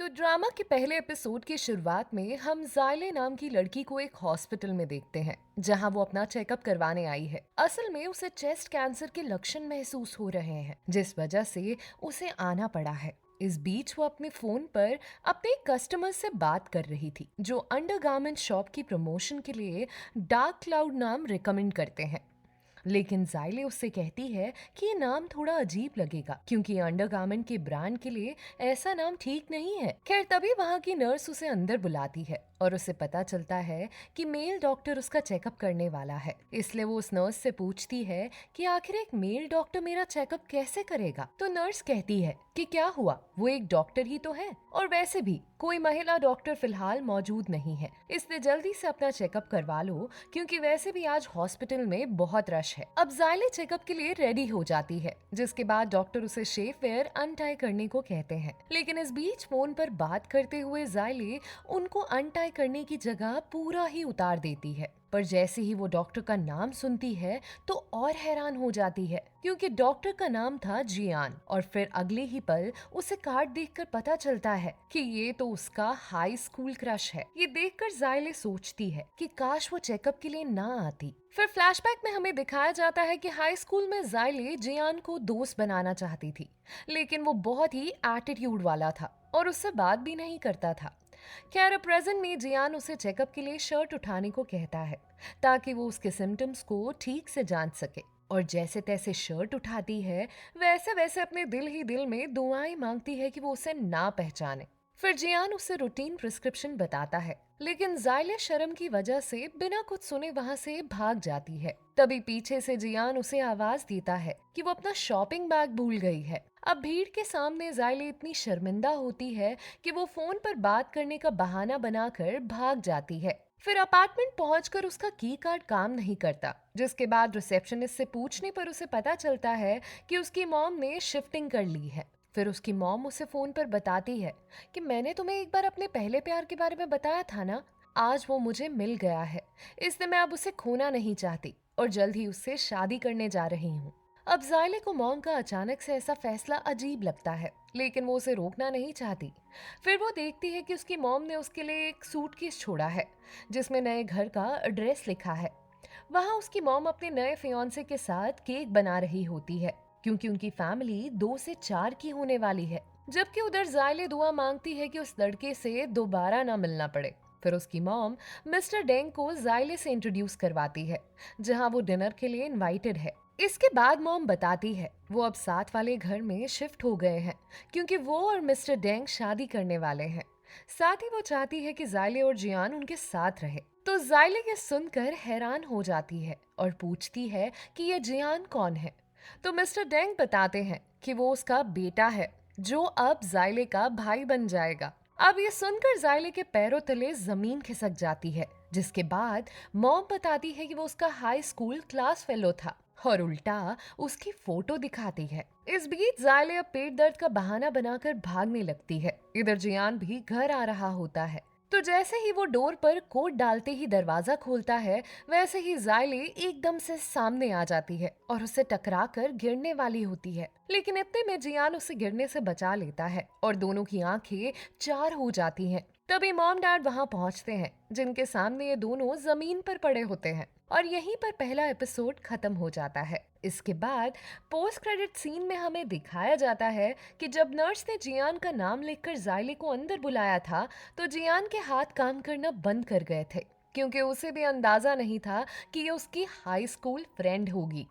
तो ड्रामा के पहले एपिसोड की शुरुआत में हम जायले नाम की लड़की को एक हॉस्पिटल में देखते हैं जहां वो अपना चेकअप करवाने आई है। असल में उसे चेस्ट कैंसर के लक्षण महसूस हो रहे हैं जिस वजह से उसे आना पड़ा है। इस बीच वो अपने फोन पर अपने कस्टमर से बात कर रही थी जो अंडरगारमेंट शॉप की प्रमोशन के लिए डार्क क्लाउड नाम रिकमेंड करते हैं। लेकिन जाइले उससे कहती है कि ये नाम थोड़ा अजीब लगेगा क्योंकि अंडरगारमेंट के ब्रांड के लिए ऐसा नाम ठीक नहीं है। खैर तभी वहां की नर्स उसे अंदर बुलाती है और उसे पता चलता है कि मेल डॉक्टर उसका चेकअप करने वाला है। इसलिए वो उस नर्स से पूछती है कि आखिर एक मेल डॉक्टर मेरा चेकअप कैसे करेगा। तो नर्स कहती है कि क्या हुआ, वो एक डॉक्टर ही तो है और वैसे भी कोई महिला डॉक्टर फिलहाल मौजूद नहीं है, इसलिए जल्दी से अपना चेकअप करवा लो क्योंकि वैसे भी आज हॉस्पिटल में बहुत रश है। अब जाइले चेकअप के लिए रेडी हो जाती है जिसके बाद डॉक्टर उसे शेव वेयर अनटाई करने को कहते हैं। लेकिन इस बीच फोन पर बात करते हुए जाइले उनको अनटाई करने की जगह पूरा ही उतार देती है। पर जैसे ही वो डॉक्टर का नाम सुनती है तो और हैरान हो जाती है क्योंकि डॉक्टर का नाम था जियान और फिर अगले ही पल उसे कार्ड देखकर पता चलता है कि ये तो उसका हाई स्कूल क्रश है। ये देखकर जाइले सोचती है कि काश वो चेकअप के लिए ना आती। फिर फ्लैशबैक में हमें दिखाया जाता है कि हाई स्कूल में जाइले जियान को दोस्त बनाना चाहती थी, लेकिन वो बहुत ही एटीट्यूड वाला था और उससे बात भी नहीं करता था। खैर प्रेजेंट में जियान उसे चेकअप के लिए शर्ट उठाने को कहता है ताकि वो उसके सिम्टम्स को ठीक से जांच सके। और जैसे तैसे शर्ट उठाती है वैसे वैसे अपने दिल ही दिल में दुआएं मांगती है कि वो उसे ना पहचाने। फिर जियान उसे रूटीन प्रिस्क्रिप्शन बताता है लेकिन जाइले शर्म की वजह से बिना कुछ सुने वहां से भाग जाती है। तभी पीछे से जियान उसे आवाज देता है कि वो अपना शॉपिंग बैग भूल गई है। अब भीड़ के सामने जाइले इतनी शर्मिंदा होती है कि वो फोन पर बात करने का बहाना बनाकर भाग जाती है। फिर अपार्टमेंट पहुंचकर उसका की कार्ड काम नहीं करता जिसके बाद रिसेप्शनिस्ट से पूछने पर उसे पता चलता है कि उसकी मॉम ने शिफ्टिंग कर ली है। फिर उसकी मॉम उसे फोन पर बताती है कि मैंने तुम्हें एक बार अपने पहले प्यार के बारे में बताया था ना, आज वो मुझे मिल गया है, इसलिए मैं अब उसे खोना नहीं चाहती और जल्द ही उससे शादी करने जा रही हूँ। अब जाइले को मॉम का अचानक से ऐसा फैसला अजीब लगता है लेकिन वो उसे रोकना नहीं चाहती। फिर वो देखती है कि उसकी मॉम ने उसके लिए एक सूटकेस छोड़ा है जिसमें नए घर का एड्रेस लिखा है। वहाँ उसकी मॉम अपने नए फियांसे के साथ केक बना रही होती है क्योंकि उनकी फैमिली 2 से 4 की होने वाली है। जबकि उधर जाइले दुआ मांगती है कि उस लड़के से दोबारा ना मिलना पड़े। फिर उसकी मॉम मिस्टर डेंग को जाइले से इंट्रोड्यूस करवाती है जहाँ वो डिनर के लिए इनवाइटेड है। इसके बाद मॉम बताती है वो अब साथ वाले घर में शिफ्ट हो गए हैं क्योंकि वो और मिस्टर डेंग शादी करने वाले हैं। साथ ही वो चाहती है कि जाइले और जियान उनके साथ रहे। तो जाइले ये सुनकर हैरान हो जाती है और पूछती है कि ये जियान कौन है। तो मिस्टर डेंग बताते हैं कि वो उसका बेटा है जो अब जाइले का भाई बन जाएगा। अब ये सुनकर जाइले के पैरों तले जमीन खिसक जाती है जिसके बाद मॉम बताती है कि वो उसका हाई स्कूल क्लास फेलो था और उल्टा उसकी फोटो दिखाती है। इस बीच जाइले अब पेट दर्द का बहाना बनाकर भागने लगती है। इधर जियान भी घर आ रहा होता है। तो जैसे ही वो डोर पर कोट डालते ही दरवाजा खोलता है वैसे ही जाइले एकदम से सामने आ जाती है और उसे टकरा कर गिरने वाली होती है। लेकिन इतने में जियान उसे गिरने से बचा लेता है और दोनों की आंखें चार हो जाती हैं। तभी मॉम डैड वहां पहुंचते हैं जिनके सामने ये दोनों जमीन पर पड़े होते हैं और यहीं पर पहला एपिसोड खत्म हो जाता है। इसके बाद पोस्ट क्रेडिट सीन में हमें दिखाया जाता है कि जब नर्स ने जियान का नाम लिखकर जाइले को अंदर बुलाया था तो जियान के हाथ काम करना बंद कर गए थे क्योंकि उसे भी अंदाजा नहीं था कि ये उसकी हाई स्कूल फ्रेंड होगी।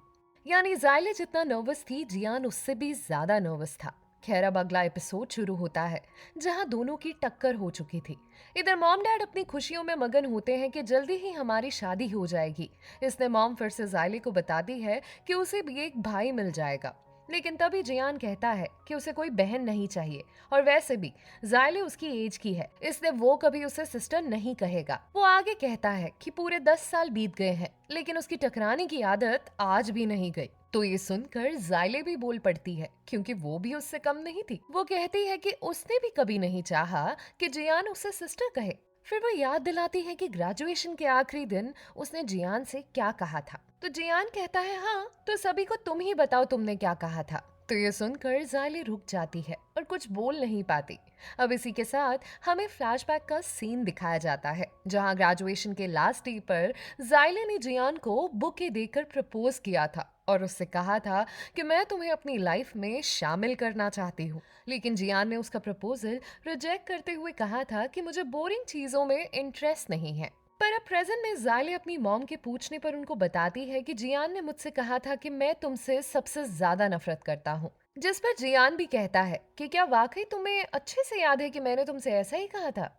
यानी जाइले जितना नर्वस थी जियान उससे भी ज्यादा नर्वस था। खैर अब अगला एपिसोड शुरू होता है जहां दोनों की टक्कर हो चुकी थी। इधर मॉम डैड अपनी खुशियों में मगन होते हैं कि जल्दी ही हमारी शादी हो जाएगी। इसने मॉम फिर से जाइले को बताती है कि उसे भी एक भाई मिल जाएगा। लेकिन तभी जियान कहता है कि उसे कोई बहन नहीं चाहिए और वैसे भी जाइले उसकी एज की है इसलिए वो कभी उसे सिस्टर नहीं कहेगा। वो आगे कहता है कि पूरे 10 साल बीत गए हैं लेकिन उसकी टकराने की आदत आज भी नहीं गई। तो ये सुनकर जाइले भी बोल पड़ती है क्योंकि वो भी उससे कम नहीं थी। वो कहती है कि उसने भी कभी नहीं चाहा कि जियान उसे सिस्टर कहे। फिर वो याद दिलाती है कि ग्रेजुएशन के आखिरी दिन उसने जियान से क्या कहा था। तो जियान कहता है हाँ तो सभी को तुम ही बताओ तुमने क्या कहा था। तो ये सुनकर जायले रुक जाती है और कुछ बोल नहीं पाती। अब इसी के साथ हमें फ्लैशबैक का सीन दिखाया जाता है जहां ग्रेजुएशन के लास्ट डे पर जायले ने जियान को बुके देकर प्रपोज किया था और उससे कहा था कि मैं तुम्हें अपनी लाइफ में शामिल करना चाहती हूँ। लेकिन जियान ने उसका प्रपोजल रिजेक्ट करते हुए कहा था कि मुझे बोरिंग चीजों में इंटरेस्ट नहीं है। पर अब प्रेजेंट में जायले अपनी मॉम के पूछने पर उनको बताती है कि जियान ने मुझसे कहा था कि मैं तुमसे सबसे ज्यादा नफरत करता हूँ। जिस पर जियान भी कहता है कि क्या वाकई तुम्हें अच्छे से याद है कि मैंने तुमसे ऐसा ही कहा था।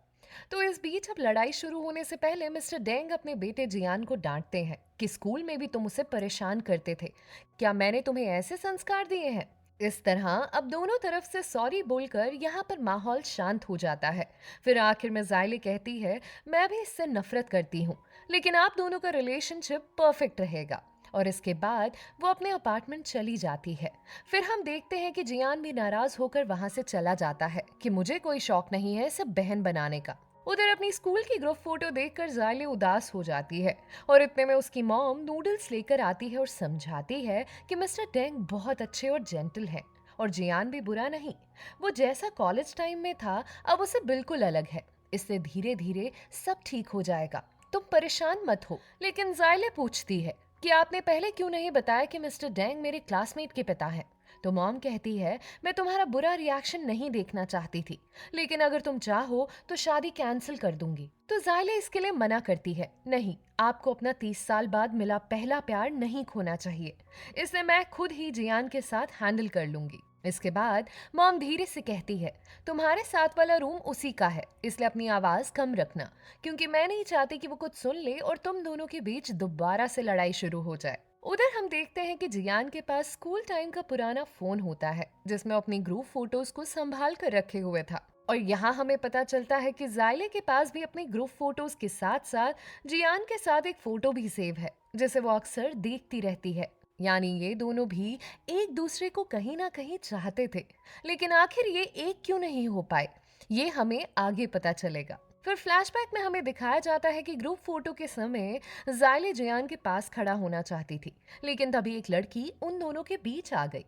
तो इस बीच अब लड़ाई शुरू होने से पहले मिस्टर डेंग अपने बेटे जियान को डांटते हैं कि स्कूल में भी तुम उसे परेशान करते थे, क्या मैंने तुम्हें ऐसे संस्कार दिए हैं। इस तरह अब दोनों तरफ से सॉरी बोलकर यहाँ पर माहौल शांत हो जाता है। फिर आखिर में जायले कहती है, मैं भी इससे नफरत करती हूँ, लेकिन आप दोनों का रिलेशनशिप परफेक्ट रहेगा। और इसके बाद वो अपने अपार्टमेंट चली जाती है। फिर हम देखते हैं कि जियान भी नाराज होकर वहां से चला जाता है कि मुझे कोई शौक नहीं है इसे बहन बनाने का। उधर अपनी स्कूल की ग्रुप फोटो देखकर जायले उदास हो जाती है और इतने में उसकी मॉम नूडल्स लेकर आती है और समझाती है कि मिस्टर डेंग बहुत अच्छे और जेंटल हैं और जियान भी बुरा नहीं। वो जैसा कॉलेज टाइम में था अब उसे बिल्कुल अलग है, इससे धीरे धीरे सब ठीक हो जाएगा, तुम परेशान मत हो। लेकिन जायले पूछती है कि आपने पहले क्यों नहीं बताया कि मिस्टर डेंग मेरे क्लासमेट के पिता हैं। तो मॉम कहती है, मैं तुम्हारा बुरा रिएक्शन नहीं देखना चाहती थी, लेकिन अगर तुम चाहो तो शादी कैंसिल कर दूंगी। तो जायले इसके लिए मना करती है, नहीं, आपको अपना 30 साल बाद मिला पहला प्यार नहीं खोना चाहिए, इसे मैं खुद ही जियान के साथ हैंडल कर लूंगी। इसके बाद मॉम धीरे से कहती है, तुम्हारे साथ वाला रूम उसी का है, इसलिए अपनी आवाज कम रखना, क्योंकि मैं नहीं चाहती कि वो कुछ सुन ले और तुम दोनों के बीच दोबारा से लड़ाई शुरू हो जाए। उधर हम देखते हैं कि जियान के पास स्कूल टाइम का पुराना फोन होता है जिसमें अपनी ग्रुप फोटोज को संभाल कर रखे हुए था। और यहाँ हमें पता चलता है कि जायले के पास भी अपनी ग्रुप फोटोज के साथ साथ जियान के साथ एक फोटो भी सेव है जिसे वो अक्सर देखती रहती है। यानी ये दोनों भी एक दूसरे को कहीं ना कहीं चाहते थे, लेकिन आखिर ये एक क्यों नहीं हो पाए, ये हमें आगे पता चलेगा। फिर फ्लैशबैक में हमें दिखाया जाता है कि ग्रुप फोटो के समय जायले जियान के पास खड़ा होना चाहती थी, लेकिन तभी एक लड़की उन दोनों के बीच आ गई।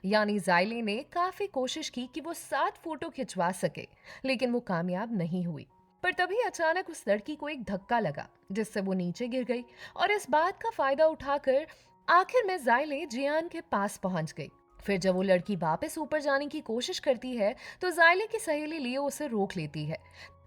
यानी जायले ने काफी कोशिश की कि वो साथ फोटो खिंचवा सके, लेकिन वो कामयाब नहीं हुई। पर तभी अचानक उस लड़की को एक धक्का लगा जिससे वो नीचे गिर गई और इस बात का फायदा उठाकर आखिर में जायले जियान के पास पहुंच गई। फिर जब वो लड़की वापस ऊपर जाने की कोशिश करती है तो जायले की सहेली लियो उसे रोक लेती है,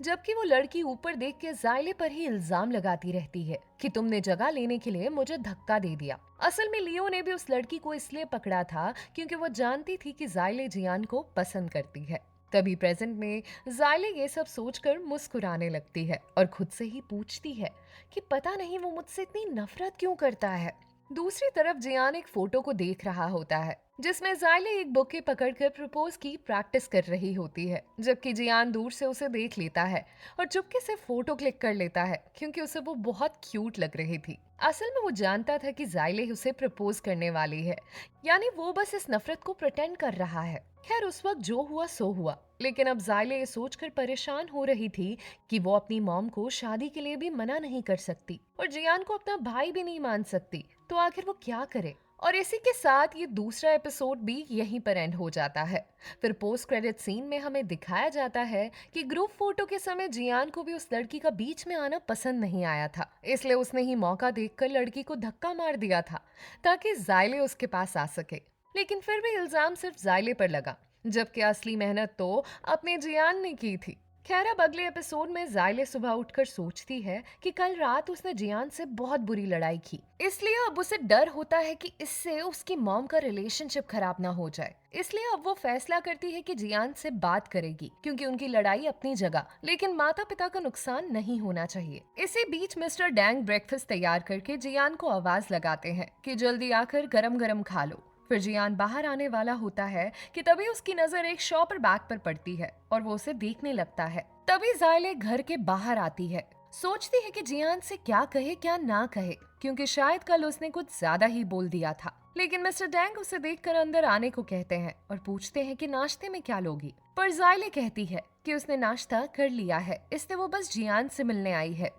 जबकि वो लड़की ऊपर देख के जायले पर ही इल्जाम लगाती रहती है कि तुमने जगह लेने के लिए मुझे धक्का दे दिया। असल में लियो ने भी उस लड़की को इसलिए पकड़ा था क्योंकि वो जानती थी कि जायले जियान को पसंद करती है। तभी प्रेजेंट में जायले ये सब सोचकर मुस्कुराने लगती है और खुद से ही पूछती है कि पता नहीं वो मुझसे इतनी नफरत क्यों करता है। दूसरी तरफ जियान एक फोटो को देख रहा होता है जिसमें जायले एक बुके पकड़कर प्रपोज की प्रैक्टिस कर रही होती है, जबकि जियान दूर से उसे देख लेता है और चुपके से फोटो क्लिक कर लेता है क्योंकि उसे वो बहुत क्यूट लग रही थी। असल में वो जानता था कि जायले उसे प्रपोज करने वाली है, यानी वो बस इस नफरत को प्रिटेंड कर रहा है। खैर उस वक्त जो हुआ सो हुआ, लेकिन अब जायले ये सोचकर परेशान हो रही थी कि वो अपनी मॉम को शादी के लिए भी मना नहीं कर सकती और जियान को अपना भाई भी नहीं मान सकती, तो आखिर वो क्या करे। और इसी के साथ ये दूसरा एपिसोड भी यहीं पर एंड हो जाता है। फिर पोस्ट क्रेडिट सीन में हमें दिखाया जाता है कि ग्रुप फोटो के समय जियान को भी उस लड़की का बीच में आना पसंद नहीं आया था, इसलिए उसने ही मौका देखकर लड़की को धक्का मार दिया था ताकि जायले उसके पास आ सके। लेकिन फिर भी इल्जाम सिर्फ जायले पर लगा, जबकि असली मेहनत तो अपने जियान ने की थी। खैर अब अगले एपिसोड में जायले सुबह उठकर सोचती है कि कल रात उसने जियान से बहुत बुरी लड़ाई की, इसलिए अब उसे डर होता है कि इससे उसकी मॉम का रिलेशनशिप खराब ना हो जाए। इसलिए अब वो फैसला करती है कि जियान से बात करेगी, क्योंकि उनकी लड़ाई अपनी जगह, लेकिन माता पिता का नुकसान नहीं होना चाहिए। इसी बीच मिस्टर डैंग ब्रेकफास्ट तैयार करके जियान को आवाज लगाते हैं कि जल्दी आकर गरम गरम खा लो। फिर जियान बाहर आने वाला होता है कि तभी उसकी नजर एक शॉपर बैग पर पड़ती है और वो उसे देखने लगता है। तभी जायले घर के बाहर आती है, सोचती है कि जियान से क्या कहे क्या ना कहे, क्योंकि शायद कल उसने कुछ ज्यादा ही बोल दिया था। लेकिन मिस्टर डैंग उसे देखकर अंदर आने को कहते हैं और पूछते हैं कि नाश्ते में क्या लोगी। पर जायले कहती है कि उसने नाश्ता कर लिया है, इसलिए वो बस जियान से मिलने आई है,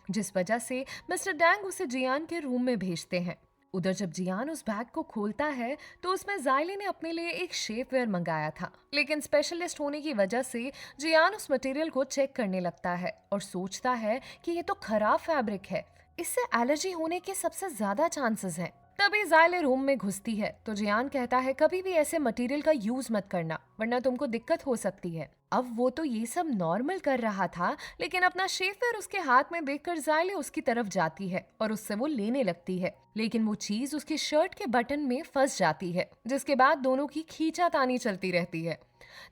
जिस वजह से मिस्टर डैंग उसे जियान के रूम में भेजते हैं। उधर जब जियान उस बैग को खोलता है तो उसमें जायले ने अपने लिए एक शेपवेयर मंगाया था, लेकिन स्पेशलिस्ट होने की वजह से जियान उस मटेरियल को चेक करने लगता है और सोचता है कि ये तो खराब फैब्रिक है, इससे एलर्जी होने के सबसे ज्यादा चांसेस हैं। तभी जायले रूम में घुसती है तो जियान कहता है कभी भी ऐसे मटेरियल का यूज मत करना वरना तुमको दिक्कत हो सकती है। अब वो तो ये सब नॉर्मल कर रहा था, लेकिन अपना शेफर उसके हाथ में देखकर जायले उसकी तरफ जाती है और उससे वो लेने लगती है, लेकिन वो चीज उसकी शर्ट के बटन में फंस जाती है, जिसके बाद दोनों की खींचातानी चलती रहती है।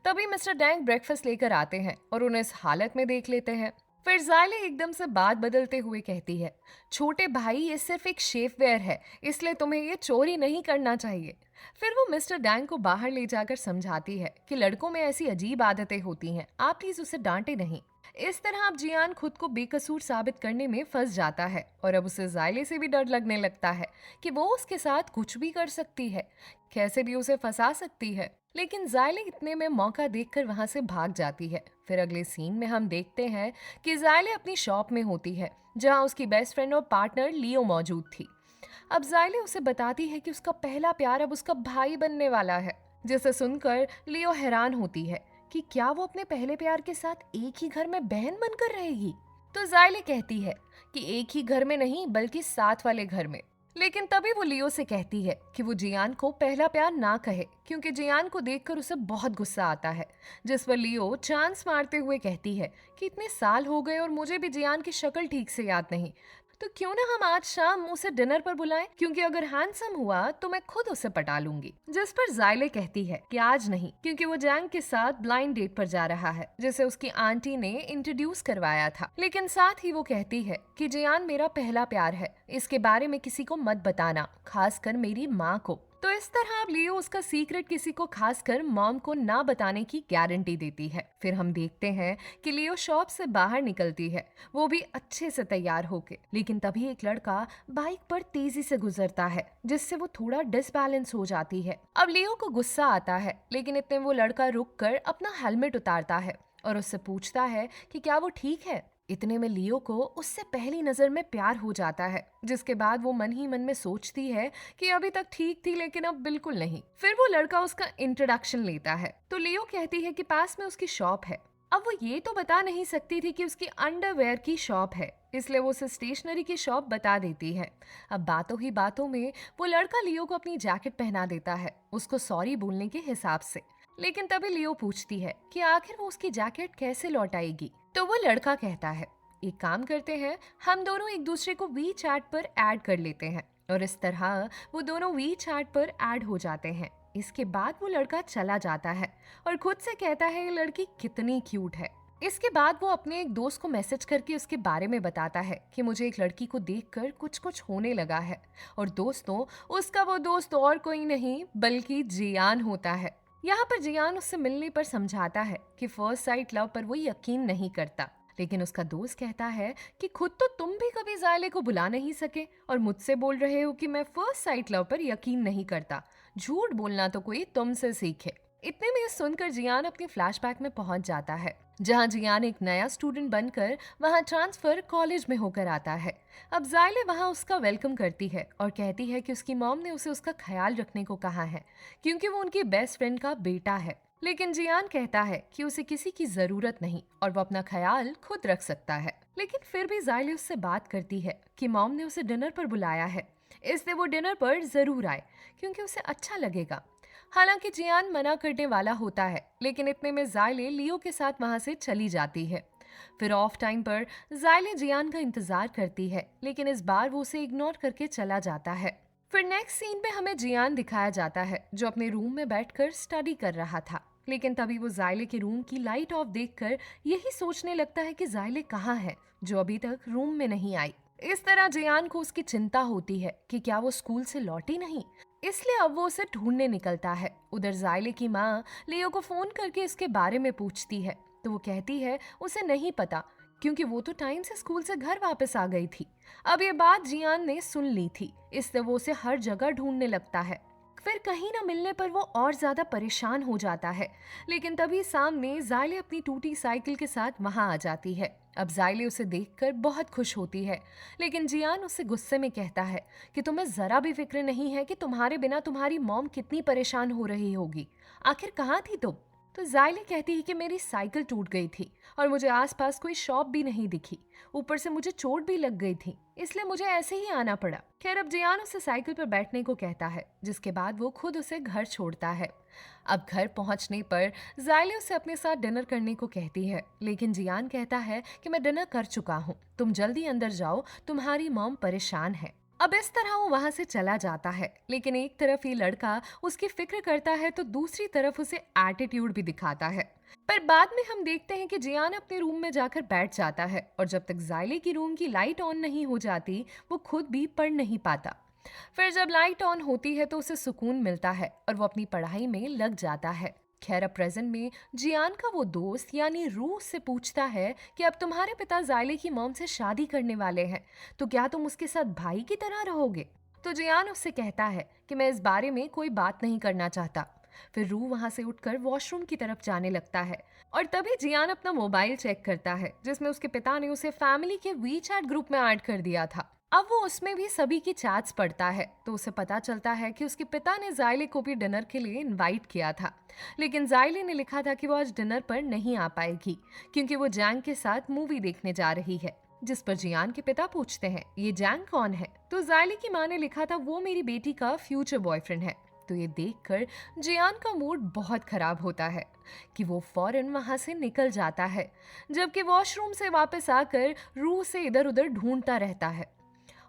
तभी मिस्टर डैंग ब्रेकफास्ट लेकर आते हैं और उन्हें इस हालत में देख लेते हैं। फिर जायले एकदम से बात बदलते हुए कहती है, छोटे भाई ये सिर्फ एक शेफवेयर है, इसलिए तुम्हें ये चोरी नहीं करना चाहिए। फिर वो मिस्टर डैंग को बाहर ले जाकर समझाती है कि लड़कों में ऐसी अजीब आदतें होती हैं, आप प्लीज उसे डांटे नहीं। इस तरह अब जियान खुद को बेकसूर साबित करने में फंस जाता है और अब उसे जायले से भी डर लगने लगता है कि वो उसके साथ कुछ भी कर सकती है, कैसे भी उसे फंसा सकती है। लेकिन जायले इतने में मौका देखकर वहां से भाग जाती है। फिर अगले सीन में हम देखते हैं कि जायले अपनी शॉप में होती है जहां उसकी बेस्ट फ्रेंड और पार्टनर लियो मौजूद थी। अब जायले उसे बताती है कि उसका पहला प्यार अब उसका भाई बनने वाला है, जिसे सुनकर लियो हैरान होती है कि क्या वो अपने पहले प्यार के साथ एक ही घर में बहन बनकर रहेगी। तो जायले कहती है कि एक ही घर में नहीं बल्कि साथ वाले घर में। लेकिन तभी वो लियो से कहती है कि वो जियान को पहला प्यार ना कहे, क्योंकि जियान को देखकर उसे बहुत गुस्सा आता है, जिस पर लियो चांस मारते हुए कहती है कि इतने साल हो गए और मुझे भी जियान की शक्ल ठीक से याद नहीं, तो क्यों ना हम आज शाम उसे डिनर पर बुलाएं, क्योंकि अगर हैंडसम हुआ तो मैं खुद उसे पटा लूंगी। जिस पर जायले कहती है कि आज नहीं, क्योंकि वो जैंग के साथ ब्लाइंड डेट पर जा रहा है जिसे उसकी आंटी ने इंट्रोड्यूस करवाया था। लेकिन साथ ही वो कहती है कि जियान मेरा पहला प्यार है, इसके बारे में किसी को मत बताना, खासकर मेरी माँ को। तो इस तरह अब लियो उसका सीक्रेट किसी को, खासकर मॉम को ना बताने की गारंटी देती है। फिर हम देखते हैं कि लियो शॉप से बाहर निकलती है, वो भी अच्छे से तैयार होके। लेकिन तभी एक लड़का बाइक पर तेजी से गुजरता है, जिससे वो थोड़ा डिसबैलेंस हो जाती है। अब लियो को गुस्सा आता है, लेकिन इतने वो लड़का रुक कर अपना हेलमेट उतारता है और उससे पूछता है कि क्या वो ठीक है। इतने में लियो को उससे पहली नजर में प्यार हो जाता है, जिसके बाद वो मन ही मन में सोचती है कि अभी तक ठीक थी लेकिन अब बिल्कुल नहीं। फिर वो लड़का उसका इंट्रोडक्शन लेता है तो लियो कहती है कि पास में उसकी शॉप है। अब वो ये तो बता नहीं सकती थी कि उसकी अंडरवेयर की शॉप है, इसलिए वो उसे स्टेशनरी की शॉप बता देती है। अब बातों ही बातों में वो लड़का लियो को अपनी जैकेट पहना देता है, उसको सॉरी बोलने के हिसाब से। लेकिन तभी लियो पूछती है कि आखिर वो उसकी जैकेट कैसे लौटाएगी। तो वो लड़का कहता है, एक काम करते हैं, हम दोनों एक दूसरे को वी चैट पर ऐड कर लेते हैं। और इस तरह वो दोनों वी चैट पर ऐड हो जाते हैं। इसके बाद वो लड़का चला जाता है और खुद से कहता है ये लड़की कितनी क्यूट है। इसके बाद वो अपने एक दोस्त को मैसेज करके उसके बारे में बताता है कि मुझे एक लड़की को देखकर कुछ कुछ होने लगा है। और दोस्तों, उसका वो दोस्त और कोई नहीं बल्कि जियान होता है। यहाँ पर जियान उससे मिलने पर समझाता है कि फर्स्ट साइट लव पर वो यकीन नहीं करता, लेकिन उसका दोस्त कहता है कि खुद तो तुम भी कभी जायले को बुला नहीं सके और मुझसे बोल रहे हो कि मैं फर्स्ट साइट लव पर यकीन नहीं करता। झूठ बोलना तो कोई तुमसे सीखे। इतने में सुनकर जियान अपनी फ्लैशबैक में पहुंच जाता है, जहां जियान एक नया स्टूडेंट बनकर वहां ट्रांसफर कॉलेज में होकर आता है। अब जायले वहां उसका वेलकम करती है और कहती है कि उसकी मॉम ने उसे उसका ख्याल रखने को कहा है, क्योंकि वो उनकी बेस्ट फ्रेंड का बेटा है। लेकिन जियान कहता है कि उसे किसी की जरूरत नहीं और वो अपना ख्याल खुद रख सकता है। लेकिन फिर भी जायले उससे बात करती है कि मॉम ने उसे डिनर पर बुलाया है, इसलिए वो डिनर पर जरूर आए क्योंकि उसे अच्छा लगेगा। हालांकि जियान मना करने वाला होता है, लेकिन इतने में जायले लियो के साथ वहां से चली जाती है। फिर ऑफ टाइम पर जायले जियान का इंतजार करती है, लेकिन इस बार वो उसे इग्नोर करके चला जाता है। फिर नेक्स्ट सीन में हमें जियान दिखाया जाता है जो अपने रूम में बैठकर स्टडी कर रहा था। लेकिन तभी वो जायले के रूम की लाइट ऑफ देखकर यही सोचने लगता है कि जायले कहाँ है, जो अभी तक रूम में नहीं आई। इस तरह जियान को उसकी चिंता होती है कि क्या वो स्कूल से लौटी नहीं, इसलिए अब वो उसे ढूंढने निकलता है। उधर जायले की माँ लियो को फोन करके इसके बारे में पूछती है तो वो कहती है उसे नहीं पता, क्योंकि वो तो टाइम से स्कूल से घर वापस आ गई थी। अब ये बात जियान ने सुन ली थी, इसलिए वो उसे हर जगह ढूंढने लगता है। फिर कहीं ना मिलने पर वो और ज्यादा परेशान हो जाता है। लेकिन तभी सामने जायले अपनी टूटी साइकिल के साथ वहां आ जाती है। अब जायले उसे देखकर बहुत खुश होती है, लेकिन जियान उससे गुस्से में कहता है कि तुम्हें जरा भी फिक्र नहीं है कि तुम्हारे बिना तुम्हारी मॉम कितनी परेशान हो रही होगी। आखिर कहाँ थी तुम? तो जायले कहती है कि मेरी साइकिल टूट गई थी और मुझे आसपास कोई शॉप भी नहीं दिखी। ऊपर से मुझे चोट भी लग गई थी, इसलिए मुझे ऐसे ही आना पड़ा। खैर, अब जियान उसे साइकिल पर बैठने को कहता है, जिसके बाद वो खुद उसे घर छोड़ता है। अब घर पहुंचने पर जायले उसे अपने साथ डिनर करने को कहती है, लेकिन जियान कहता है कि मैं डिनर कर चुका हूँ, तुम जल्दी अंदर जाओ, तुम्हारी मॉम परेशान है। अब इस तरह वो वहां से चला जाता है, लेकिन एक तरफ ये लड़का उसकी फिक्र करता है तो दूसरी तरफ उसे एटीट्यूड भी दिखाता है। पर बाद में हम देखते हैं कि जियान अपने रूम में जाकर बैठ जाता है और जब तक जायले की रूम की लाइट ऑन नहीं हो जाती वो खुद भी पढ़ नहीं पाता। फिर जब लाइट ऑन होती है तो उसे सुकून मिलता है और वो अपनी पढ़ाई में लग जाता है। खैर, अब प्रेजेंट में जियान का वो दोस्त यानी रूह से पूछता है कि अब तुम्हारे पिता जायले की मॉम से शादी करने वाले हैं, तो क्या तुम उसके साथ भाई की तरह रहोगे? तो जियान उससे कहता है कि मैं इस बारे में कोई बात नहीं करना चाहता। फिर रूह वहां से उठकर वॉशरूम की तरफ जाने लगता है और तभी जियान अपना मोबाइल चेक करता है, जिसमें उसके पिता ने उसे फैमिली के वीचैट ग्रुप में ऐड कर दिया था। अब वो उसमें भी सभी की चैट्स पढ़ता है तो उसे पता चलता है कि उसके पिता ने जायले को भी डिनर के लिए इनवाइट किया था, लेकिन जायले ने लिखा था कि वो आज डिनर पर नहीं आ पाएगी क्योंकि वो जैंग के साथ मूवी देखने जा रही है। जिस पर जियान के पिता पूछते हैं, ये जैंग कौन है? तो जायले की माँ ने लिखा था, वो मेरी बेटी का फ्यूचर बॉयफ्रेंड है। तो ये देखकर जियान का मूड बहुत खराब होता है कि वो फौरन वहां से निकल जाता है, जबकि वॉशरूम से वापस आकर रूह से इधर उधर ढूंढता रहता है।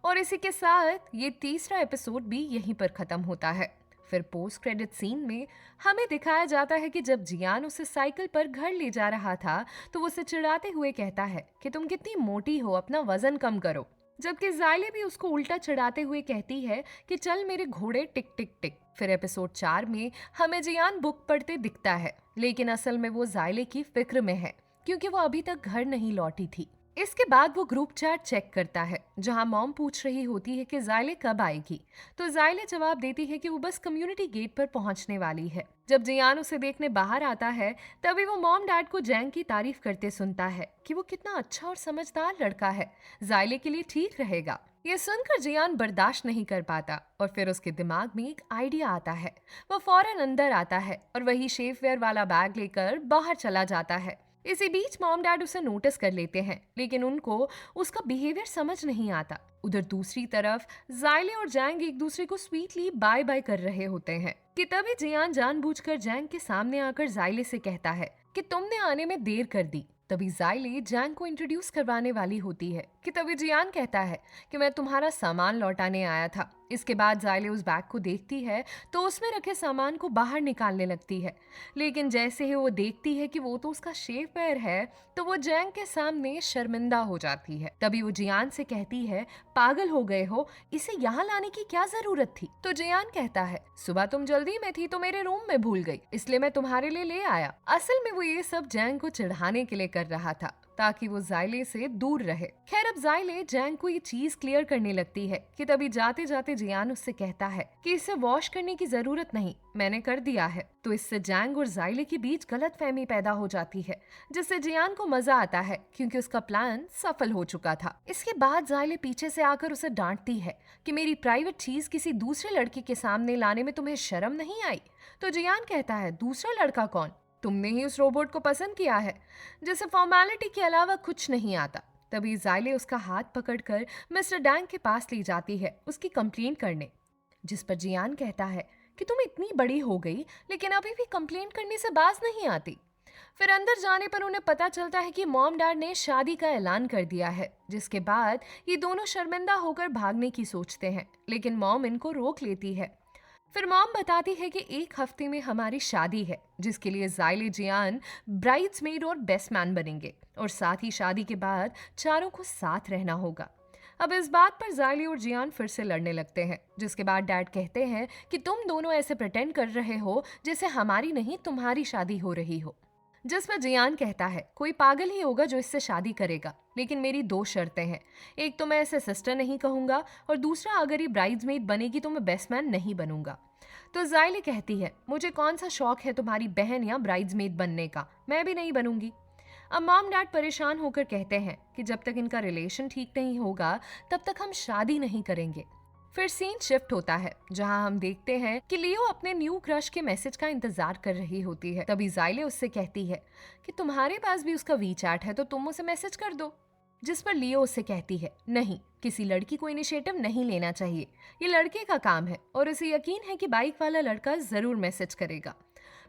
और इसी के साथ ये तीसरा एपिसोड भी यहीं पर खत्म होता है। फिर पोस्ट क्रेडिट सीन में हमें दिखाया जाता है कि जब जियान उसे साइकिल पर घर ले जा रहा था तो वो उसे चिढ़ाते हुए कहता है कि तुम कितनी मोटी हो, अपना वजन कम करो। जबकि जायले भी उसको उल्टा चिढ़ाते हुए कहती है कि चल मेरे घोड़े टिक टिक टिक। फिर एपिसोड 4 में हमें जियान बुक पढ़ते दिखता है, लेकिन असल में वो जायले की फिक्र में है क्योंकि वो अभी तक घर नहीं लौटी थी। इसके बाद वो ग्रुप चैट चेक करता है जहां मॉम पूछ रही होती है कि जायले कब आएगी। तो जायले जवाब देती है कि वो बस कम्युनिटी गेट पर पहुंचने वाली है। जब जियान उसे देखने बाहर आता है तभी वो मॉम डैड को जैंग की तारीफ करते सुनता है कि वो कितना अच्छा और समझदार लड़का है, जायले के लिए ठीक रहेगा। ये सुनकर जियान बर्दाश्त नहीं कर पाता और फिर उसके दिमाग में एक आइडिया आता है। वो फौरन अंदर आता है और वही शेफवेयर वाला बैग लेकर बाहर चला जाता है। इसी बीच मॉम डैड उसे नोटिस कर लेते हैं, लेकिन उनको उसका बिहेवियर समझ नहीं आता। उधर दूसरी तरफ जायले और जैंग एक दूसरे को स्वीटली बाय बाय कर रहे होते हैं कि तभी जियान जानबूझकर जैंग के सामने आकर जायले से कहता है कि तुमने आने में देर कर दी। तभी जायले जैंग को इंट्रोड्यूस करवाने वाली होती है कि तभी जियान कहता है कि मैं तुम्हारा सामान लौटाने आया था। इसके बाद जायले उस बैग को देखती है तो उसमें रखे सामान को बाहर निकालने लगती है, लेकिन जैसे ही वो देखती है कि वो तो उसका शेव पैर है तो वो जैंग के सामने शर्मिंदा हो जाती है। तभी वो जियान से कहती है, पागल हो गए हो, इसे यहाँ लाने की क्या जरूरत थी? तो जियान कहता है, सुबह तुम जल्दी में थी तो मेरे रूम में भूल गई, इसलिए मैं तुम्हारे लिए ले आया। असल में वो ये सब जैंग को चिढ़ाने के लिए कर रहा था ताकि वो जायले से दूर रहे। खैर, अब जायले जैंग को ये चीज क्लियर करने लगती है कि तभी जाते जाते जियान उससे कहता है कि इसे वॉश करने की जरूरत नहीं, मैंने कर दिया है। तो इससे जैंग और जायले के बीच गलतफहमी पैदा हो जाती है, जिससे जियान को मजा आता है क्योंकि उसका प्लान सफल हो चुका था। इसके बाद जायले पीछे से आकर उसे डांटती है कि मेरी प्राइवेट चीज किसी दूसरे लड़के के सामने लाने में तुम्हें शर्म नहीं आई? तो जियान कहता है, दूसरा लड़का कौन? तुमने ही उस रोबोट को पसंद किया है जिसे फॉर्मेलिटी के अलावा कुछ नहीं आता। तभी जायले उसका हाथ पकड़कर मिस्टर डैंग के पास ले जाती है उसकी कंप्लेंट करने, जिस पर जियान कहता है कि तुम इतनी बड़ी हो गई लेकिन अभी भी कंप्लेंट करने से बाज नहीं आती। फिर अंदर जाने पर उन्हें पता चलता है कि मॉम डैड ने शादी का ऐलान कर दिया है, जिसके बाद ये दोनों शर्मिंदा होकर भागने की सोचते हैं, लेकिन मॉम इनको रोक लेती है। फिर मॉम बताती है कि एक हफ्ते में हमारी शादी है, जिसके लिए जायले जियान ब्राइड्समेड और बेस्ट मैन बनेंगे और साथ ही शादी के बाद चारों को साथ रहना होगा। अब इस बात पर जायले और जियान फिर से लड़ने लगते हैं, जिसके बाद डैड कहते हैं कि तुम दोनों ऐसे प्रिटेंड कर रहे हो जैसे हमारी नहीं तुम्हारी शादी हो रही हो। जिसमें जियान कहता है, कोई पागल ही होगा जो इससे शादी करेगा, लेकिन मेरी 2 शर्तें हैं। एक तो मैं इसे सिस्टर नहीं कहूंगा और दूसरा अगर ये ब्राइड्समेड बनेगी तो मैं बेस्ट मैन नहीं बनूंगा। तो जायले कहती है, मुझे कौन सा शौक है तुम्हारी बहन या ब्राइड्समेड बनने का, मैं भी नहीं बनूंगी। अब मॉम डैड परेशान होकर कहते हैं कि जब तक इनका रिलेशन ठीक नहीं होगा तब तक हम शादी नहीं करेंगे। फिर सीन शिफ्ट होता है जहां हम देखते हैं कि लियो अपने न्यू क्रश के मैसेज का इंतजार कर रही होती है। तभी जाइले उससे कहती है कि तुम्हारे पास भी उसका वीचैट है तो तुम उसे मैसेज कर दो। जिस पर लियो उससे कहती है, नहीं, किसी लड़की को इनिशिएटिव नहीं लेना चाहिए, ये लड़के का काम है और उसे यकीन है कि बाइक वाला लड़का जरूर मैसेज करेगा।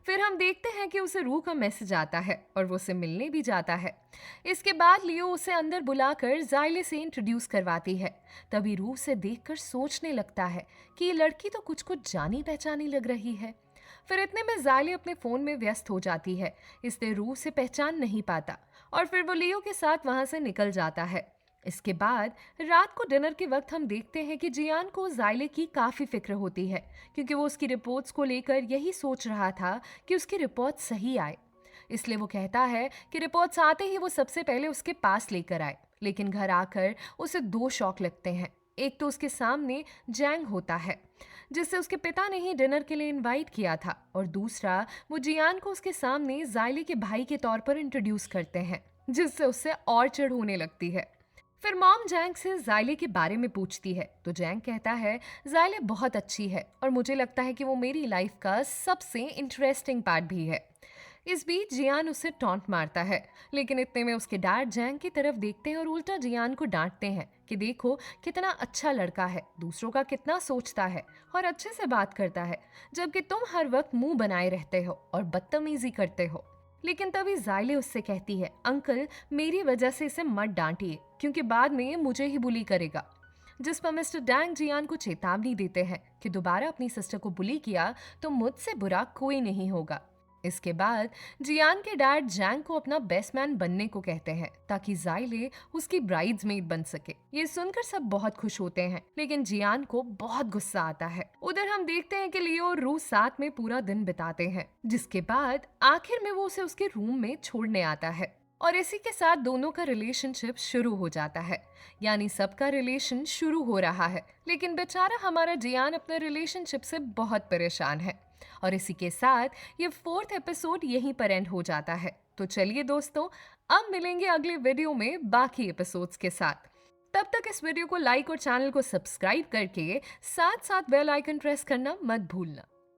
फिर हम देखते हैं कि उसे रूह का मैसेज आता है और वो उसे मिलने भी जाता है। इसके बाद लियो उसे अंदर बुलाकर जाइले से इंट्रोड्यूस करवाती है। तभी रूह से देखकर सोचने लगता है कि ये लड़की तो कुछ कुछ जानी पहचानी लग रही है। फिर इतने में जाइले अपने फोन में व्यस्त हो जाती है, इसलिए रूह से पहचान नहीं पाता और फिर वो लियो के साथ वहां से निकल जाता है। इसके बाद रात को डिनर के वक्त हम देखते हैं कि जियान को जाइले की काफी फिक्र होती है, क्योंकि वो उसकी रिपोर्ट्स को लेकर यही सोच रहा था कि उसकी रिपोर्ट सही आए। इसलिए वो कहता है कि रिपोर्ट्स आते ही वो सबसे पहले उसके पास लेकर आए। लेकिन घर आकर उसे दो शौक लगते हैं। एक तो उसके सामने जैंग होता है, जिससे उसके पिता ने ही डिनर के लिए इनवाइट किया था, और दूसरा वो जियान को उसके सामने जाइले के भाई के तौर पर इंट्रोड्यूस करते हैं, जिससे उससे और चिढ़ होने लगती है। फिर मॉम जैंग से जाइले के बारे में पूछती है तो जैंग कहता है, जाइले बहुत अच्छी है और मुझे लगता है कि वो मेरी लाइफ का सबसे इंटरेस्टिंग पार्ट भी है। इस बीच जियान उसे टॉन्ट मारता है, लेकिन इतने में उसके डैड जैंग की तरफ देखते हैं और उल्टा जियान को डांटते हैं कि देखो कितना अच्छा लड़का है, दूसरों का कितना सोचता है और अच्छे से बात करता है, जबकि तुम हर वक्त मुंह बनाए रहते हो और बदतमीजी करते हो। लेकिन तभी जाइले उससे कहती है, अंकल मेरी वजह से इसे मत डांटिए क्योंकि बाद में ये मुझे ही बुली करेगा। जिस पर मिस्टर डैंग जियान को चेतावनी देते हैं कि दोबारा अपनी सिस्टर को बुली किया तो मुझसे बुरा कोई नहीं होगा। इसके बाद जियान के डैड जैंग को अपना बेस्ट मैन बनने को कहते हैं ताकि जाइले उसकी ब्राइड्समेड बन सके। ये सुनकर सब बहुत खुश होते हैं, लेकिन जियान को बहुत गुस्सा आता है। उधर हम देखते हैं कि लियो और रूह साथ में पूरा दिन बिताते हैं, जिसके बाद आखिर में वो उसे उसके रूम में छोड़ने आता है और इसी के साथ दोनों का रिलेशनशिप शुरू हो जाता है। यानी सबका रिलेशन शुरू हो रहा है, लेकिन बेचारा हमारा जियान अपने रिलेशनशिप से बहुत परेशान है। और इसी के साथ ये 4th एपिसोड यहीं पर एंड हो जाता है। तो चलिए दोस्तों, अब मिलेंगे अगले वीडियो में बाकी एपिसोड्स के साथ। तब तक इस वीडियो को लाइक और चैनल को सब्सक्राइब करके साथ साथ बेल आइकन प्रेस करना मत भूलना।